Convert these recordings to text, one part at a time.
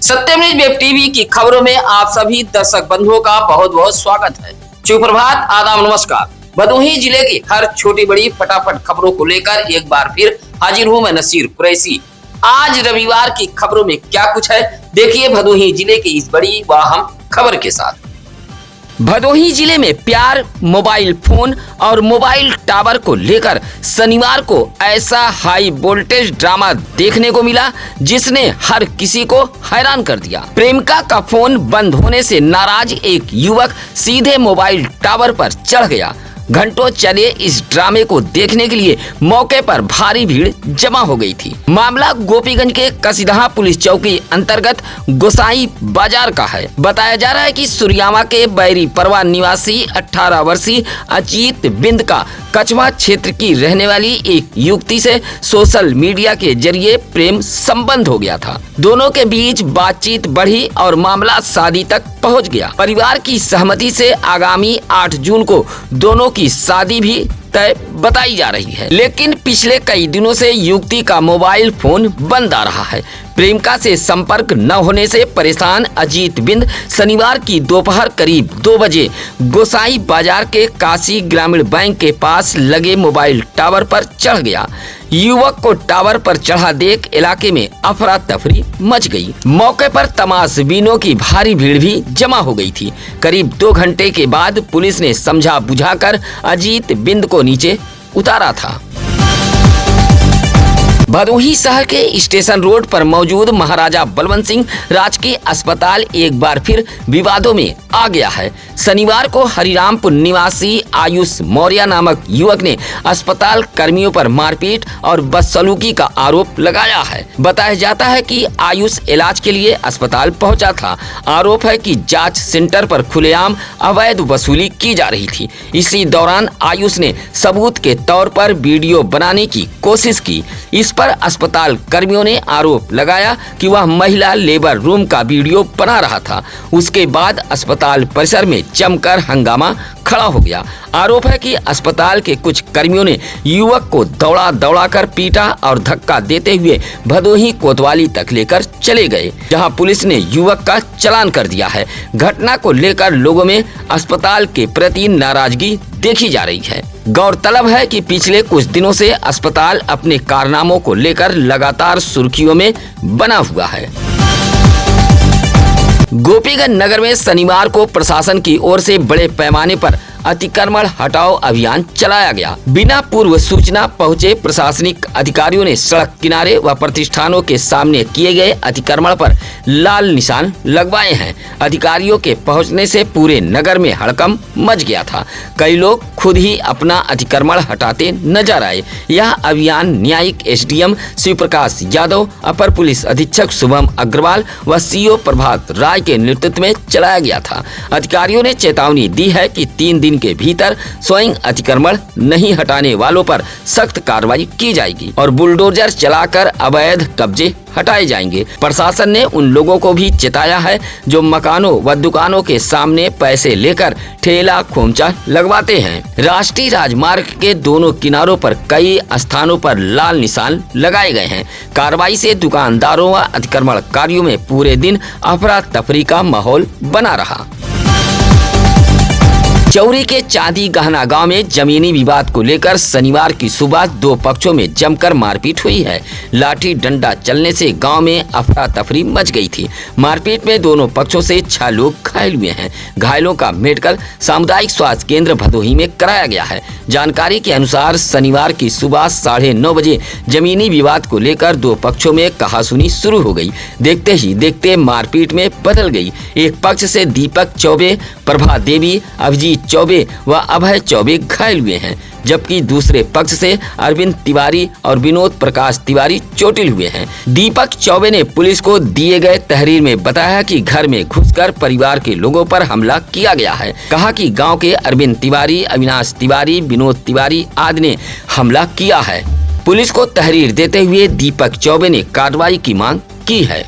सत्यम news web TV की खबरों में आप सभी दर्शक बंधुओं का बहुत बहुत स्वागत है। सुप्रभात, आदाब, नमस्कार। भदोही जिले की हर छोटी बड़ी फटाफट खबरों को लेकर एक बार फिर हाजिर हूं मैं नसीर कुरैशी। आज रविवार की खबरों में क्या कुछ है, देखिए भदोही जिले की इस बड़ी व अहम खबर के साथ। भदोही जिले में प्यार, मोबाइल फोन और मोबाइल टावर को लेकर शनिवार को ऐसा हाई वोल्टेज ड्रामा देखने को मिला जिसने हर किसी को हैरान कर दिया। प्रेमिका का फोन बंद होने से नाराज एक युवक सीधे मोबाइल टावर पर चढ़ गया। घंटों चले इस ड्रामे को देखने के लिए मौके पर भारी भीड़ जमा हो गई थी। मामला गोपीगंज के कसीदहा पुलिस चौकी अंतर्गत गोसाई बाजार का है। बताया जा रहा है कि सुरियामा के बैरी परवा निवासी 18 वर्षीय अजीत बिंद का कछवा क्षेत्र की रहने वाली एक युवती से सोशल मीडिया के जरिए प्रेम संबंध हो गया था। दोनों के बीच बातचीत बढ़ी और मामला शादी तक पहुंच गया। परिवार की सहमति से आगामी 8 जून को दोनों की शादी भी तय बताई जा रही है, लेकिन पिछले कई दिनों से युवती का मोबाइल फोन बंद आ रहा है। प्रेमिका से संपर्क न होने से परेशान अजीत बिंद शनिवार की दोपहर करीब 2 बजे गोसाई बाजार के काशी ग्रामीण बैंक के पास लगे मोबाइल टावर पर चढ़ गया। युवक को टावर पर चढ़ा देख इलाके में अफरा तफरी मच गई। मौके पर तमाशबीनों की भारी भीड़ भी जमा हो गई थी। करीब 2 घंटे के बाद पुलिस ने समझा बुझाकर अजीत बिंद को नीचे उतारा था। भदोही शहर के स्टेशन रोड पर मौजूद महाराजा बलवंत सिंह राजकीय अस्पताल एक बार फिर विवादों में आ गया है। शनिवार को हरिरामपुर निवासी आयुष मौर्य नामक युवक ने अस्पताल कर्मियों पर मारपीट और बदसलूकी का आरोप लगाया है। बताया जाता है कि आयुष इलाज के लिए अस्पताल पहुंचा था। आरोप है कि जांच सेंटर पर खुलेआम अवैध वसूली की जा रही थी। इसी दौरान आयुष ने सबूत के तौर पर वीडियो बनाने की कोशिश की। इस पर अस्पताल कर्मियों ने आरोप लगाया कि वह महिला लेबर रूम का वीडियो बना रहा था। उसके बाद अस्पताल परिसर में जमकर हंगामा खड़ा हो गया। आरोप है कि अस्पताल के कुछ कर्मियों ने युवक को दौड़ा दौड़ा कर पीटा और धक्का देते हुए भदोही कोतवाली तक लेकर चले गए, जहां पुलिस ने युवक का चालान कर दिया है। घटना को लेकर लोगों में अस्पताल के प्रति नाराजगी देखी जा रही है। गौरतलब है कि पिछले कुछ दिनों से अस्पताल अपने कारनामों को लेकर लगातार सुर्खियों में बना हुआ है। गोपीगंज नगर में शनिवार को प्रशासन की ओर से बड़े पैमाने पर अतिक्रमण हटाओ अभियान चलाया गया। बिना पूर्व सूचना पहुंचे प्रशासनिक अधिकारियों ने सड़क किनारे व प्रतिष्ठानों के सामने किए गए अतिक्रमण पर लाल निशान लगवाए हैं। अधिकारियों के पहुंचने से पूरे नगर में हड़कंप मच गया था। कई लोग खुद ही अपना अतिक्रमण हटाते नजर आए। यह अभियान न्यायिक एसडीएम शिव प्रकाश यादव, अपर पुलिस अधीक्षक शुभम अग्रवाल व सीओ प्रभात राय के नेतृत्व में चलाया गया था। अधिकारियों ने चेतावनी दी है कि 3 दिन के भीतर स्वयं अतिक्रमण नहीं हटाने वालों पर सख्त कार्रवाई की जाएगी और बुलडोजर चलाकर अवैध कब्जे हटाए जाएंगे। प्रशासन ने उन लोगों को भी चेताया है जो मकानों व दुकानों के सामने पैसे लेकर ठेला खोमचा लगवाते हैं। राष्ट्रीय राजमार्ग के दोनों किनारों पर कई स्थानों पर लाल निशान लगाए गए हैं। कार्रवाई से दुकानदारों व अतिक्रमणकारियों में पूरे दिन अफरा तफरी का माहौल बना रहा। चौरी के चांदी गहना गांव में जमीनी विवाद को लेकर शनिवार की सुबह 2 पक्षों में जमकर मारपीट हुई है। लाठी डंडा चलने से गांव में अफरा तफरी मच गई थी। मारपीट में दोनों पक्षों से 6 लोग घायल हुए हैं। घायलों का मेडिकल सामुदायिक स्वास्थ्य केंद्र भदोही में कराया गया है। जानकारी के अनुसार शनिवार की सुबह 9:30 बजे जमीनी विवाद को लेकर 2 पक्षों में कहासुनी शुरू हो गई। देखते ही देखते मारपीट में बदल गई। एक पक्ष से दीपक चौबे, प्रभा देवी, अभिजीत चौबे व अभय चौबे घायल हुए हैं, जबकि दूसरे पक्ष से अरविंद तिवारी और विनोद प्रकाश तिवारी चोटिल हुए हैं। दीपक चौबे ने पुलिस को दिए गए तहरीर में बताया कि घर में घुसकर परिवार के लोगों पर हमला किया गया है। कहा कि गांव के अरविंद तिवारी, अविनाश तिवारी, विनोद तिवारी आदि ने हमला किया है। पुलिस को तहरीर देते हुए दीपक चौबे ने कार्रवाई की मांग की है।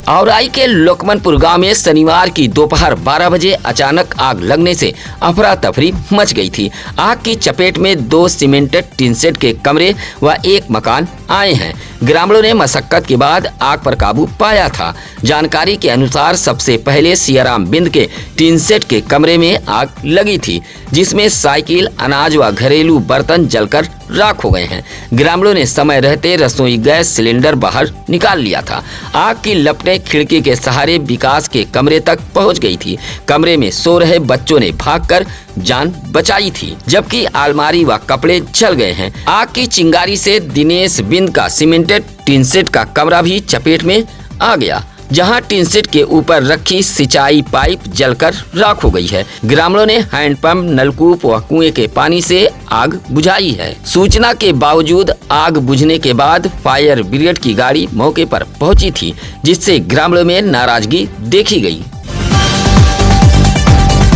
औराई के लोकमनपुर गांव में शनिवार की दोपहर 12 बजे अचानक आग लगने से अफरा तफरी मच गई थी। आग की चपेट में 2 सीमेंटेड टीन शेड के कमरे व एक मकान आए हैं। ग्रामीणों ने मशक्कत के बाद आग पर काबू पाया था। जानकारी के अनुसार सबसे पहले सियाराम बिंद के टीन सेट के कमरे में आग लगी थी, जिसमें साइकिल, अनाज व घरेलू बर्तन जलकर राख हो गए हैं। ग्रामीणों ने समय रहते रसोई गैस सिलेंडर बाहर निकाल लिया था। आग की लपटें खिड़की के सहारे विकास के कमरे तक पहुंच गई थी। कमरे में सो रहे बच्चों ने भागकर जान बचाई थी, जबकि अलमारी व कपड़े जल गए हैं। आग की चिंगारी से दिनेश बिंद का सीमेंटेड टीन सेट का कमरा भी चपेट में आ गया, जहां टीन सेट के ऊपर रखी सिंचाई पाइप जलकर राख हो गई है। ग्रामीणों ने हैंडपंप, नलकूप व कुएं के पानी से आग बुझाई है। सूचना के बावजूद आग बुझने के बाद फायर ब्रिगेड की गाड़ी मौके पर पहुंची थी, जिससे ग्रामीणों में नाराजगी देखी गई।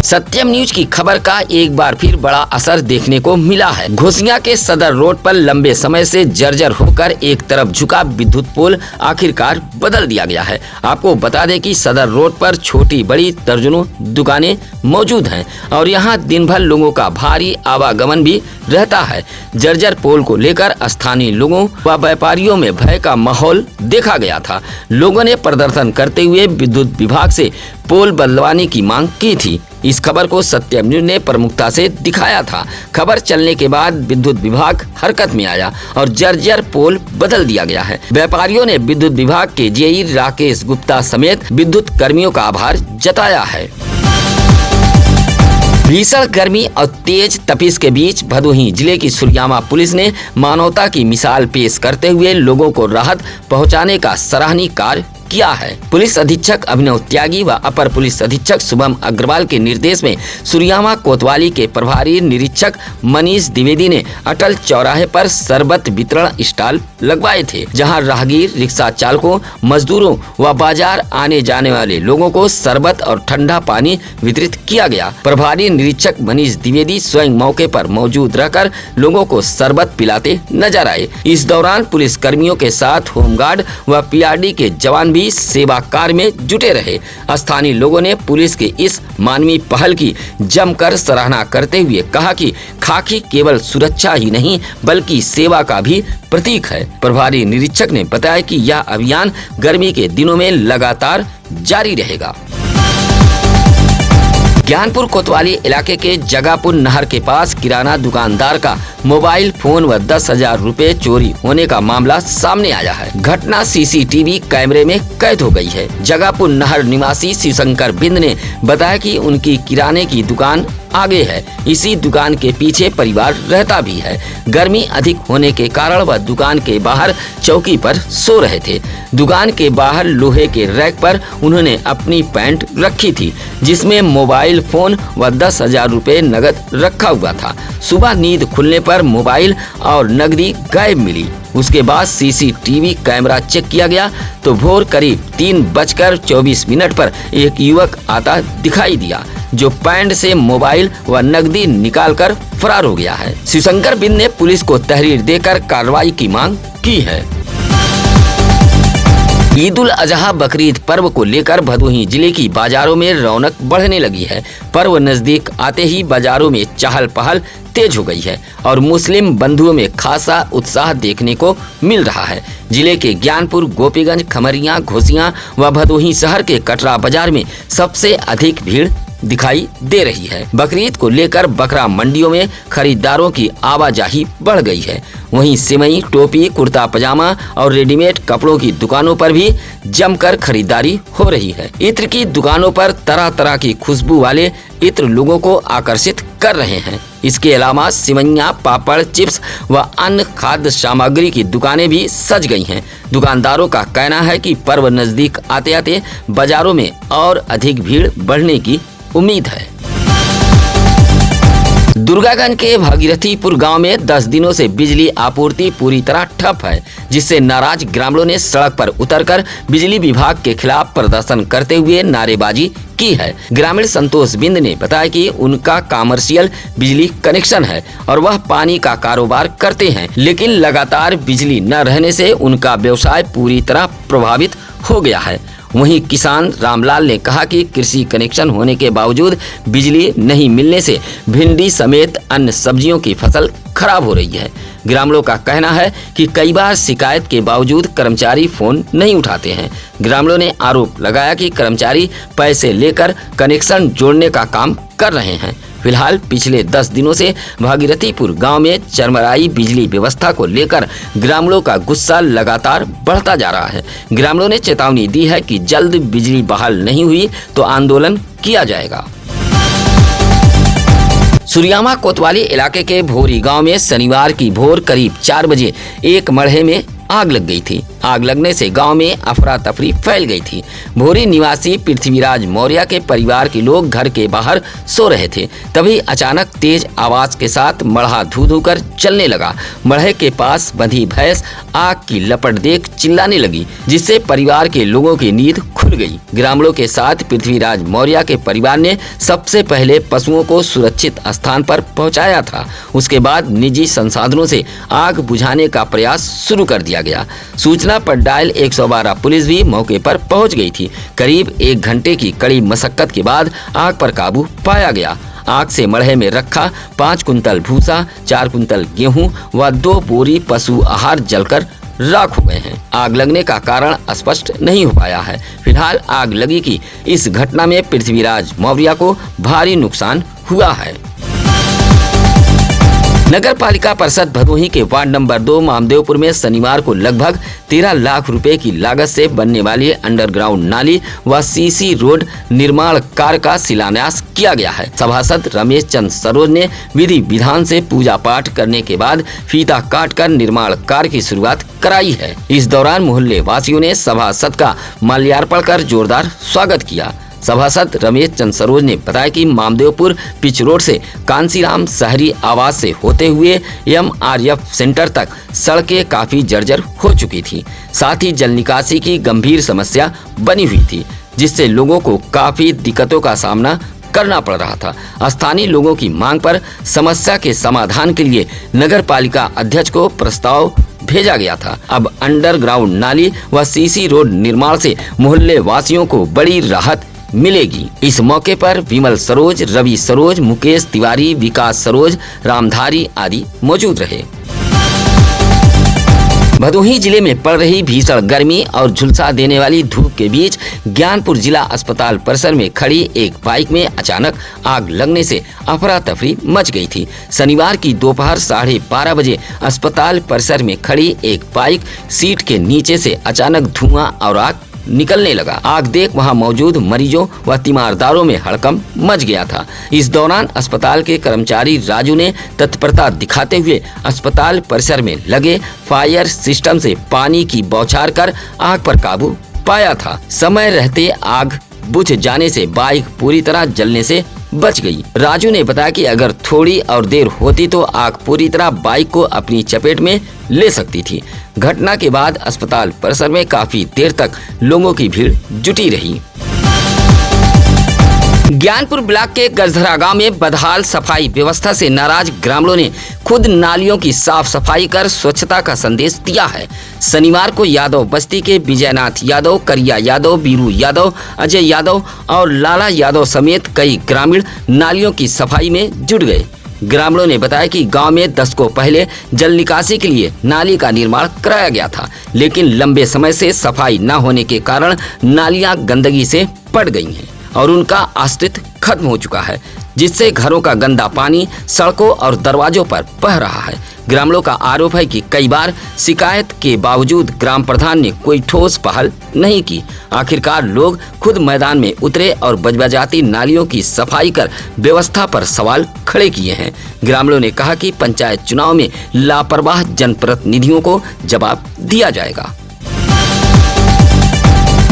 सत्यम न्यूज की खबर का एक बार फिर बड़ा असर देखने को मिला है। घोसिया के सदर रोड पर लंबे समय से जर्जर होकर एक तरफ झुका विद्युत पोल आखिरकार बदल दिया गया है। आपको बता दें कि सदर रोड पर छोटी बड़ी दर्जनों दुकानें मौजूद हैं और यहां दिन भर लोगों का भारी आवागमन भी रहता है। जर्जर पोल को लेकर स्थानीय लोगों व व्यापारियों में भय का माहौल देखा गया था। लोगों ने प्रदर्शन करते हुए विद्युत विभाग से पोल बदलवाने की मांग की थी। इस खबर को सत्यम न्यूज ने प्रमुखता से दिखाया था। खबर चलने के बाद विद्युत विभाग हरकत में आया और जर्जर पोल बदल दिया गया है। व्यापारियों ने विद्युत विभाग के जेई राकेश गुप्ता समेत विद्युत कर्मियों का आभार जताया है। भीषण गर्मी और तेज तपिश के बीच भदोही जिले की सुरयामा पुलिस ने मानवता की मिसाल पेश करते हुए लोगों को राहत पहुंचाने का सराहनीय कार्य किया है। पुलिस अधीक्षक अभिनव त्यागी व अपर पुलिस अधीक्षक शुभम अग्रवाल के निर्देश में सुरयामा कोतवाली के प्रभारी निरीक्षक मनीष द्विवेदी ने अटल चौराहे पर शरबत वितरण स्टॉल लगवाए थे, जहां राहगीर, रिक्शा चालकों, मजदूरों व बाजार आने जाने वाले लोगों को शरबत और ठंडा पानी वितरित किया गया। प्रभारी निरीक्षक मनीष द्विवेदी स्वयं मौके पर मौजूद रहकर लोगों को शरबत पिलाते नजर आए। इस दौरान पुलिस कर्मियों के साथ होमगार्ड व पीआरडी के जवान भी सेवा कार्य में जुटे रहे। स्थानीय लोगों ने पुलिस के इस मानवीय पहल की जमकर सराहना करते हुए कहा कि खाकी केवल सुरक्षा ही नहीं बल्कि सेवा का भी प्रतीक है। प्रभारी निरीक्षक ने बताया कि यह अभियान गर्मी के दिनों में लगातार जारी रहेगा। ज्ञानपुर कोतवाली इलाके के जगापुर नहर के पास किराना दुकानदार का मोबाइल फोन व 10,000 रुपए चोरी होने का मामला सामने आया है। घटना सीसीटीवी कैमरे में कैद हो गई है। जगापुर नहर निवासी शिवशंकर बिंद ने बताया कि उनकी किराने की दुकान आगे है। इसी दुकान के पीछे परिवार रहता भी है। गर्मी अधिक होने के कारण वह दुकान के बाहर चौकी पर सो रहे थे। दुकान के बाहर लोहे के रैक पर उन्होंने अपनी पैंट रखी थी, जिसमें मोबाइल फोन व 10,000 रुपए नगद रखा हुआ था। सुबह नींद खुलने पर मोबाइल और नकदी गायब मिली। उसके बाद सीसीटीवी कैमरा चेक किया गया तो भोर करीब 3:24 पर एक युवक आता दिखाई दिया, जो पैंट से मोबाइल व नकदी निकालकर फरार हो गया है। शिवशंकर बिंद ने पुलिस को तहरीर देकर कार्रवाई की मांग की है। ईद उल अजहा बकरीद पर्व को लेकर भदोही जिले की बाजारों में रौनक बढ़ने लगी है। पर्व नजदीक आते ही बाजारों में चहल पहल तेज हो गई है और मुस्लिम बंधुओं में खासा उत्साह देखने को मिल रहा है। जिले के ज्ञानपुर, गोपीगंज, खमरिया, घोसिया व भदोही शहर के कटरा बाजार में सबसे अधिक भीड़ दिखाई दे रही है। बकरीद को लेकर बकरा मंडियों में खरीदारों की आवाजाही बढ़ गई है। वहीं सिमई, टोपी, कुर्ता पजामा और रेडीमेड कपड़ों की दुकानों पर भी जमकर खरीदारी हो रही है। इत्र की दुकानों पर तरह तरह की खुशबू वाले इत्र लोगों को आकर्षित कर रहे हैं। इसके अलावा सिवैयां, पापड़, चिप्स व अन्य खाद्य सामग्री की दुकानें भी सज गई हैं। दुकानदारों का कहना है कि पर्व नजदीक आते आते बाजारों में और अधिक भीड़ बढ़ने की उम्मीद है। दुर्गागंज के भागीरथीपुर गांव में 10 दिनों से बिजली आपूर्ति पूरी तरह ठप है, जिससे नाराज ग्रामीणों ने सड़क पर उतरकर बिजली विभाग के खिलाफ प्रदर्शन करते हुए नारेबाजी की है। ग्रामीण संतोष बिंद ने बताया कि उनका कमर्शियल बिजली कनेक्शन है और वह पानी का कारोबार करते हैं, लेकिन लगातार बिजली न रहने से उनका व्यवसाय पूरी तरह प्रभावित हो गया है। वहीं किसान रामलाल ने कहा कि कृषि कनेक्शन होने के बावजूद बिजली नहीं मिलने से भिंडी समेत अन्य सब्जियों की फसल खराब हो रही है। ग्रामीणों का कहना है कि कई बार शिकायत के बावजूद कर्मचारी फोन नहीं उठाते हैं। ग्रामीणों ने आरोप लगाया कि कर्मचारी पैसे लेकर कनेक्शन जोड़ने का काम कर रहे हैं। फिलहाल पिछले 10 दिनों से भागीरथीपुर गांव में चरमराई बिजली व्यवस्था को लेकर ग्रामीणों का गुस्सा लगातार बढ़ता जा रहा है। ग्रामीणों ने चेतावनी दी है कि जल्द बिजली बहाल नहीं हुई तो आंदोलन किया जाएगा। सुरियामा कोतवाली इलाके के भोरी गांव में शनिवार की भोर करीब 4 बजे एक मढ़े में आग लग गई थी। आग लगने से गांव में अफरा तफरी फैल गई थी। भोरी निवासी पृथ्वीराज मौर्य के परिवार के लोग घर के बाहर सो रहे थे, तभी अचानक तेज आवाज के साथ मढ़ा धू धू कर चलने लगा। मढ़े के पास बंधी भैंस आग की लपट देख चिल्लाने लगी, जिससे परिवार के लोगों की नींद खुल गई। ग्रामीणों के साथ पृथ्वीराज मौर्य के परिवार ने सबसे पहले पशुओं को सुरक्षित स्थान पर पहुंचाया था। उसके बाद निजी संसाधनों से आग बुझाने का प्रयास शुरू कर दिया गया। सूचना पर डायल 112 पुलिस भी मौके पर पहुंच गई थी। करीब 1 घंटे की कड़ी मशक्कत के बाद आग पर काबू पाया गया। आग से मढ़े में रखा 5 कुंतल भूसा, 4 कुंतल गेहूं व 2 बोरी पशु आहार जलकर राख हो गए हैं। आग लगने का कारण स्पष्ट नहीं हो पाया है। फिलहाल आग लगी की इस घटना में पृथ्वीराज मौर्य को भारी नुकसान हुआ है। नगर पालिका परिषद भदोही के वार्ड नंबर 2 मामदेवपुर में शनिवार को लगभग 13 लाख रुपए की लागत से बनने वाली अंडरग्राउंड नाली व सीसी रोड निर्माण कार्य का शिलान्यास किया गया है। सभासद रमेश चंद्र सरोज ने विधि विधान से पूजा पाठ करने के बाद फीता काटकर निर्माण कार्य की शुरुआत कराई है। इस दौरान मोहल्ले वासियों ने सभासद का माल्यार्पण कर जोरदार स्वागत किया। सभासद रमेश चंद्र सरोज ने बताया कि मामदेवपुर पिच रोड से कांसीराम शहरी आवास से होते हुए MRF सेंटर तक सड़कें काफी जर्जर हो चुकी थी। साथ ही जल निकासी की गंभीर समस्या बनी हुई थी, जिससे लोगों को काफी दिक्कतों का सामना करना पड़ रहा था। स्थानीय लोगों की मांग पर समस्या के समाधान के लिए नगर पालिका अध्यक्ष को प्रस्ताव भेजा गया था। अब अंडरग्राउंड नाली व सीसी रोड निर्माण से मोहल्ले वासियों को बड़ी राहत मिलेगी। इस मौके पर विमल सरोज, रवि सरोज, मुकेश तिवारी, विकास सरोज, रामधारी आदि मौजूद रहे। भदोही जिले में पड़ रही भीषण गर्मी और झुलसा देने वाली धूप के बीच ज्ञानपुर जिला अस्पताल परिसर में खड़ी एक बाइक में अचानक आग लगने से अफरा तफरी मच गई थी। शनिवार की दोपहर 12:30 बजे अस्पताल परिसर में खड़ी एक बाइक सीट के नीचे से अचानक धुआं और आग निकलने लगा। आग देख वहां मौजूद मरीजों व तीमारदारों में हड़कंप मच गया था। इस दौरान अस्पताल के कर्मचारी राजू ने तत्परता दिखाते हुए अस्पताल परिसर में लगे फायर सिस्टम से पानी की बौछार कर आग पर काबू पाया था। समय रहते आग बुझ जाने से बाइक पूरी तरह जलने से बच गई। राजू ने बताया कि अगर थोड़ी और देर होती तो आग पूरी तरह बाइक को अपनी चपेट में ले सकती थी। घटना के बाद अस्पताल परिसर में काफी देर तक लोगों की भीड़ जुटी रही। ज्ञानपुर ब्लॉक के गजधरा गांव में बदहाल सफाई व्यवस्था से नाराज ग्रामीणों ने खुद नालियों की साफ सफाई कर स्वच्छता का संदेश दिया है। शनिवार को यादव बस्ती के विजयनाथ यादव, करिया यादव, बीरू यादव, अजय यादव और लाला यादव समेत कई ग्रामीण नालियों की सफाई में जुट गए। ग्रामीणों ने बताया कि गांव में दशकों पहले जल निकासी के लिए नाली का निर्माण कराया गया था, लेकिन लंबे समय से सफाई न होने के कारण नालियां गंदगी से पट गई हैं और उनका अस्तित्व खत्म हो चुका है, जिससे घरों का गंदा पानी सड़कों और दरवाजों पर बह रहा है। ग्रामीणों का आरोप है कि कई बार शिकायत के बावजूद ग्राम प्रधान ने कोई ठोस पहल नहीं की। आखिरकार लोग खुद मैदान में उतरे और बजबजाती नालियों की सफाई कर व्यवस्था पर सवाल खड़े किए हैं। ग्रामीणों ने कहा कि पंचायत चुनाव में लापरवाह जनप्रतिनिधियों को जवाब दिया जाएगा।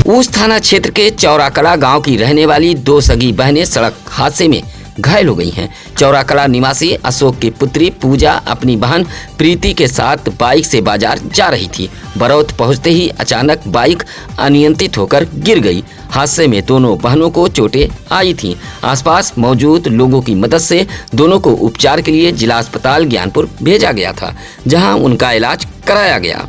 ऊस थाना क्षेत्र के चौराकला गांव की रहने वाली 2 सगी बहनें सड़क हादसे में घायल हो गई हैं। चौराकला निवासी अशोक की पुत्री पूजा अपनी बहन प्रीति के साथ बाइक से बाजार जा रही थी। बरौत पहुंचते ही अचानक बाइक अनियंत्रित होकर गिर गई। हादसे में दोनों बहनों को चोटें आई थीं। आसपास मौजूद लोगों की मदद से दोनों को उपचार के लिए जिला अस्पताल ज्ञानपुर भेजा गया था, जहां उनका इलाज कराया गया।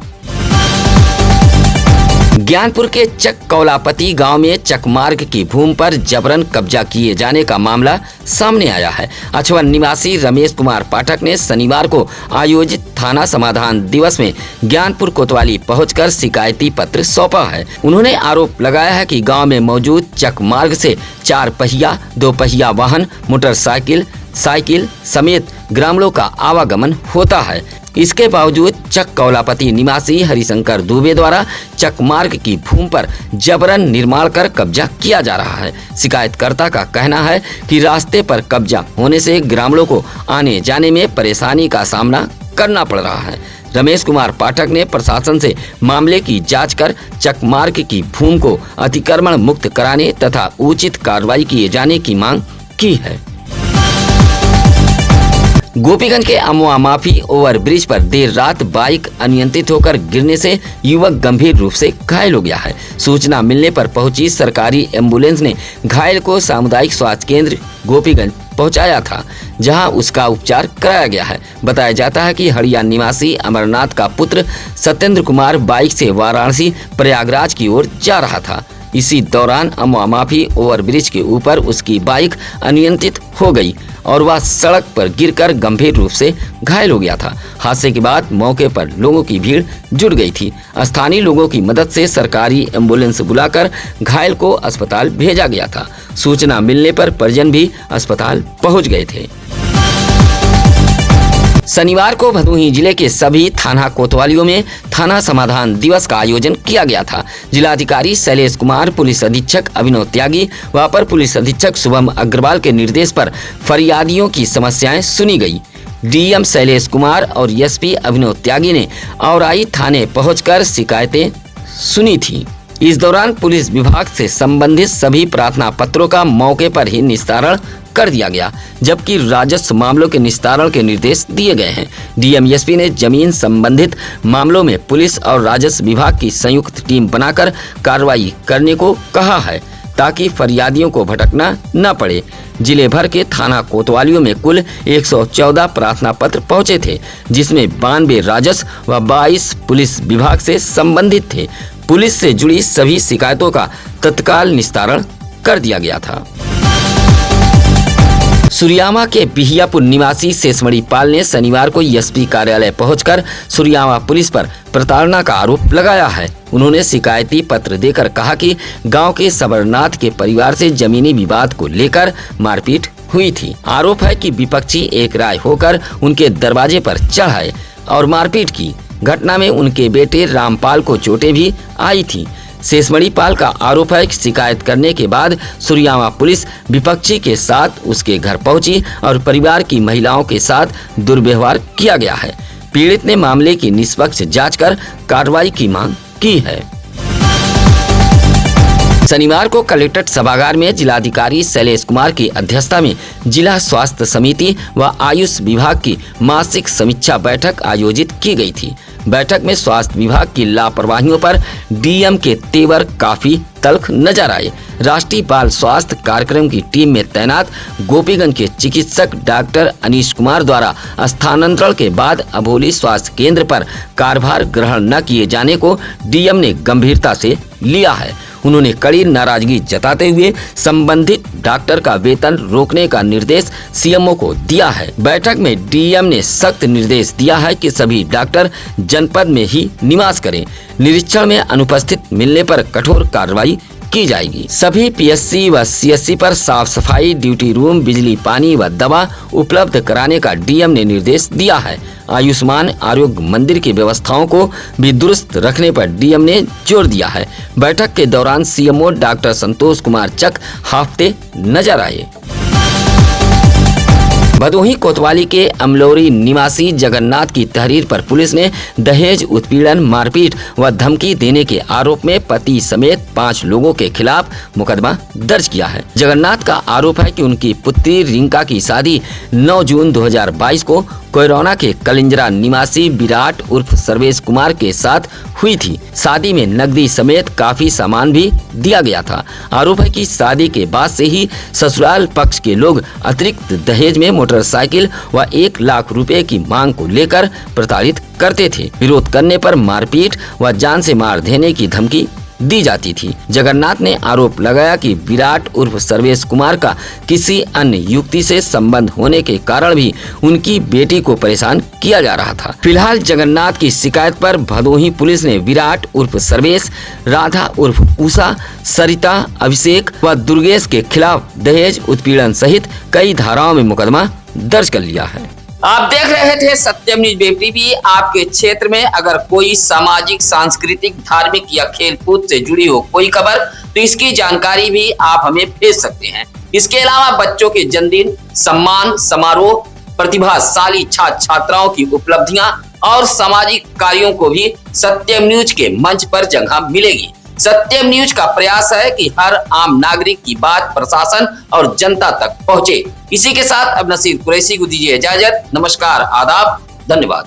ज्ञानपुर के चक कौलापति गांव में चक मार्ग की भूमि पर जबरन कब्जा किए जाने का मामला सामने आया है। अछवन निवासी रमेश कुमार पाठक ने शनिवार को आयोजित थाना समाधान दिवस में ज्ञानपुर कोतवाली पहुंचकर शिकायती पत्र सौंपा है। उन्होंने आरोप लगाया है कि गांव में मौजूद चक मार्ग से 4 पहिया 2 पहिया वाहन, मोटरसाइकिल, साइकिल समेत ग्रामीणों का आवागमन होता है। इसके बावजूद चक कौलापति निवासी हरिशंकर दुबे द्वारा चक मार्ग की भूमि पर जबरन निर्माण कर कब्जा किया जा रहा है। शिकायतकर्ता का कहना है कि रास्ते पर कब्जा होने से ग्रामीणों को आने जाने में परेशानी का सामना करना पड़ रहा है। रमेश कुमार पाठक ने प्रशासन से मामले की जांच कर चक मार्ग की भूमि को अतिक्रमण मुक्त कराने तथा उचित कार्रवाई किए जाने की मांग की है। गोपीगंज के अमवा माफी ओवरब्रिज पर देर रात बाइक अनियंत्रित होकर गिरने से युवक गंभीर रूप से घायल हो गया है। सूचना मिलने पर पहुंची सरकारी एम्बुलेंस ने घायल को सामुदायिक स्वास्थ्य केंद्र गोपीगंज पहुंचाया था, जहां उसका उपचार कराया गया है। बताया जाता है कि हड़िया निवासी अमरनाथ का पुत्र सत्येंद्र कुमार बाइक से वाराणसी प्रयागराज की ओर जा रहा था। इसी दौरान अमवा माफी ओवरब्रिज के ऊपर उसकी बाइक अनियंत्रित हो गई और वह सड़क पर गिरकर गंभीर रूप से घायल हो गया था। हादसे के बाद मौके पर लोगों की भीड़ जुट गई थी। स्थानीय लोगों की मदद से सरकारी एम्बुलेंस बुलाकर घायल को अस्पताल भेजा गया था। सूचना मिलने पर परिजन भी अस्पताल पहुंच गए थे। शनिवार को भदोही जिले के सभी थाना कोतवालियों में थाना समाधान दिवस का आयोजन किया गया था। जिलाधिकारी शैलेश कुमार, पुलिस अधीक्षक अभिनव त्यागी व अपर पुलिस अधीक्षक शुभम अग्रवाल के निर्देश पर फरियादियों की समस्याएं सुनी गई। डीएम शैलेश कुमार और एसपी अभिनव त्यागी ने औराई थाने पहुंचकर शिकायतें सुनी थी। इस दौरान पुलिस विभाग से संबंधित सभी प्रार्थना पत्रों का मौके पर ही निस्तारण कर दिया गया, जबकि राजस्व मामलों के निस्तारण के निर्देश दिए गए हैं। डीएम एसपी ने जमीन संबंधित मामलों में पुलिस और राजस्व विभाग की संयुक्त टीम बनाकर कार्रवाई करने को कहा है, ताकि फरियादियों को भटकना न पड़े। जिले भर के थाना कोतवालियों में कुल 114 प्रार्थना पत्र पहुंचे थे, जिसमें 92 राजस्व व 22 पुलिस विभाग से संबंधित थे। पुलिस से जुड़ी सभी शिकायतों का तत्काल निस्तारण कर दिया गया था। सुरियामा के बिहियापुर निवासी शेषमणि पाल ने शनिवार को एसपी कार्यालय पहुंचकर सुरियामा पुलिस पर प्रताड़ना का आरोप लगाया है। उन्होंने शिकायती पत्र देकर कहा कि गांव के सबरनाथ के परिवार से जमीनी विवाद को लेकर मारपीट हुई थी। आरोप है कि विपक्षी एक राय होकर उनके दरवाजे पर चढ़ आए और मारपीट की। घटना में उनके बेटे रामपाल को चोटें भी आई थी। शेषमणि पाल का आरोप है कि शिकायत करने के बाद सुरियामा पुलिस विपक्षी के साथ उसके घर पहुंची और परिवार की महिलाओं के साथ दुर्व्यवहार किया गया है। पीड़ित ने मामले की निष्पक्ष जांच कर कार्रवाई की मांग की है। शनिवार को कलेक्ट्रेट सभागार में जिलाधिकारी शैलेश कुमार की अध्यक्षता में जिला स्वास्थ्य समिति व आयुष विभाग की मासिक समीक्षा बैठक आयोजित की गई थी। बैठक में स्वास्थ्य विभाग की लापरवाहियों पर डीएम के तेवर काफी तल्ख नजर आए। राष्ट्रीय बाल स्वास्थ्य कार्यक्रम की टीम में तैनात गोपीगंज के चिकित्सक डॉक्टर अनीश कुमार द्वारा स्थानांतरण के बाद अभोली स्वास्थ्य केंद्र पर कार्यभार ग्रहण न किए जाने को डीएम ने गंभीरता से लिया है। उन्होंने कड़ी नाराजगी जताते हुए संबंधित डॉक्टर का वेतन रोकने का निर्देश सीएमओ को दिया है। बैठक में डीएम ने सख्त निर्देश दिया है कि सभी डॉक्टर जनपद में ही निवास करें। निरीक्षण में अनुपस्थित मिलने पर कठोर कार्रवाई की जाएगी। सभी पीएससी व सीएससी पर साफ सफाई, ड्यूटी रूम, बिजली, पानी व दवा उपलब्ध कराने का डीएम ने निर्देश दिया है। आयुष्मान आरोग्य मंदिर की व्यवस्थाओं को भी दुरुस्त रखने पर डीएम ने जोर दिया है। बैठक के दौरान सीएमओ डॉक्टर संतोष कुमार चक हाफते नजर आए। भदोही कोतवाली के अमलौरी निवासी जगन्नाथ की तहरीर पर पुलिस ने दहेज उत्पीड़न, मारपीट व धमकी देने के आरोप में पति समेत 5 लोगों के खिलाफ मुकदमा दर्ज किया है। जगन्नाथ का आरोप है कि उनकी पुत्री रिंका की शादी 9 जून 2022 को कोयरौना के कलिंजरा निवासी विराट उर्फ सर्वेश कुमार के साथ हुई थी। शादी में नकदी समेत काफी सामान भी दिया गया था। आरोप है कि शादी के बाद से ही ससुराल पक्ष के लोग अतिरिक्त दहेज में मोटरसाइकिल व 1 लाख रुपए की मांग को लेकर प्रताड़ित करते थे। विरोध करने पर मारपीट व जान से मार देने की धमकी दी जाती थी। जगन्नाथ ने आरोप लगाया कि विराट उर्फ सर्वेश कुमार का किसी अन्य युवती से संबंध होने के कारण भी उनकी बेटी को परेशान किया जा रहा था। फिलहाल जगन्नाथ की शिकायत पर भदोही पुलिस ने विराट उर्फ सर्वेश, राधा उर्फ उषा, सरिता, अभिषेक व दुर्गेश के खिलाफ दहेज उत्पीड़न सहित कई धाराओं में मुकदमा दर्ज कर लिया है। आप देख रहे थे सत्यम न्यूज वेब टीवी। आपके क्षेत्र में अगर कोई सामाजिक, सांस्कृतिक, धार्मिक या खेल कूद से जुड़ी हो कोई खबर, तो इसकी जानकारी भी आप हमें भेज सकते हैं। इसके अलावा बच्चों के जन्मदिन, सम्मान समारोह, प्रतिभाशाली छात्र छात्राओं की उपलब्धियां और सामाजिक कार्यों को भी सत्यम न्यूज के मंच पर जगह मिलेगी। सत्यम न्यूज का प्रयास है कि हर आम नागरिक की बात प्रशासन और जनता तक पहुंचे। इसी के साथ अब नसीर कुरैशी को दीजिए इजाजत। नमस्कार, आदाब, धन्यवाद।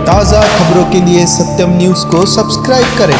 ताज़ा खबरों के लिए सत्यम न्यूज को सब्सक्राइब करें